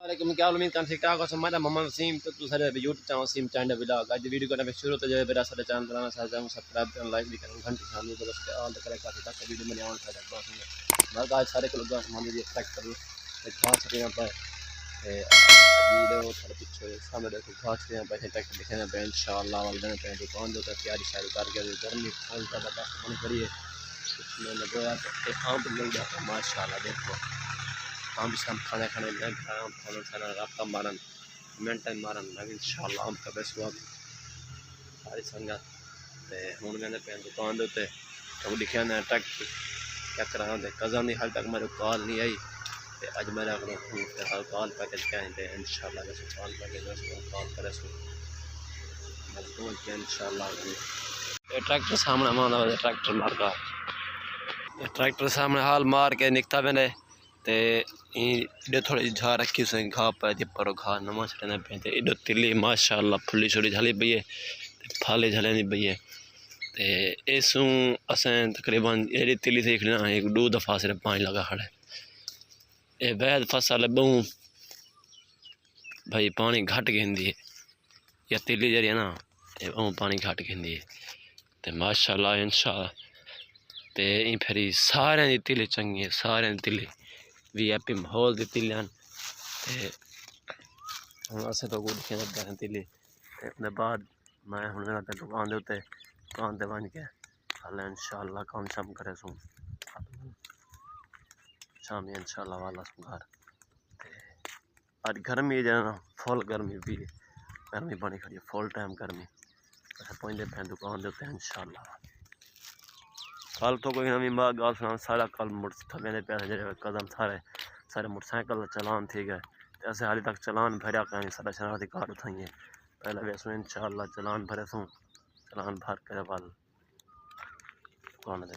वालेकुम क्या उम्मीद kan ठीक ठाक हो सब मैं मोहम्मद वसीम तो तू सारे यूट्यूब चैनल वसीम चांडा व्लॉग आज वीडियो करने में शुरू तो जो मेरा सारे चैनल बनाना चाहता हूं सब्सक्राइब करना लाइक भी करना घंटी शामिल तो बस ऑल करे काफी तक वीडियो में आने का चाहता हूं मैं आज सारे को लोग मान लीजिए ट्रैक करूं एक घास यहां पर वीडियो थोड़ा पीछे सामने देखो घास यहां पर ट्रैक दिखाना पे इंशाल्लाह वाले पे दुकान जो तैयारी शायद करके गर्मी फुल का बता बनी पड़ी है कुछ मैंने बोया तो आम मिल जाता माशाल्लाह देखो हम शाम खाना खाने में हम खाना खाना रास्ता मारन मेंटेन मारन लगे इंशाल्लाह हम का बेस वक्त सारी संगत ते हुन मैंने पे दुकान दे तो लिखा ना ट्रैक्टर क्या करा दे कज़न दी हाल तक मेरे कॉल नहीं आई ते आज मेरा अपना कॉल पैकेज क्या है इंशाल्लाह बस कॉल पैकेज बस कॉल करे सो मजदूर के इंशाल्लाह ये ट्रैक्टर सामने माना ट्रैक्टर मार का ट्रैक्टर सामने हाल मार के निकता मैंने ते इधर थोड़ी झा रखी उसे घा पे पर घा नमा छड़ने पे ते इधर तिल्ली माशाल्लाह फुल्ली छोड़ी झली पई है फाले झले नहीं पई है ते इसू असें तकरीबन एडी तिल्ली से खड़ना एक दो दफा सिर्फ पानी लगा खड़े ए वैद फसल बहु भाई पानी घट गिंदी है या तिल्ली जरी है ना बहु पानी घट गिंदी है ते माशाल्लाह इंशाल्लाह ते फिर सारे दी तिल्ली चंगी है सारे दी तिल्ली वीआईपी माहौल दी तिल्लियां ते हुन असें तो गुड खेल कर तिल्ली ते अपने बाद मैं हुन मेरा दुकान दे उत्ते दुकान ते बन के कल इंशाल्लाह काम शाम करे सूं शाम इंशाल्लाह वाला सूं घर ते आज गर्मी है ना फुल गर्मी भी गर्मी बनी खड़ी फुल टाइम गर्मी असें पहुंचदे पे दुकान दे उत्ते इंशाल्लाह कल तो कोई नवी बात गल सुना सारा कल थमें पैसे जो कदम सारे मोटरसाइकिल चलान थी गए तो असें हाली तक चलान भरिया कहीं सारा शरारती कार उठाइए पहले वैसे इंशाल्लाह चलान भरे सूँ चलान भर कर वाल दुकान दे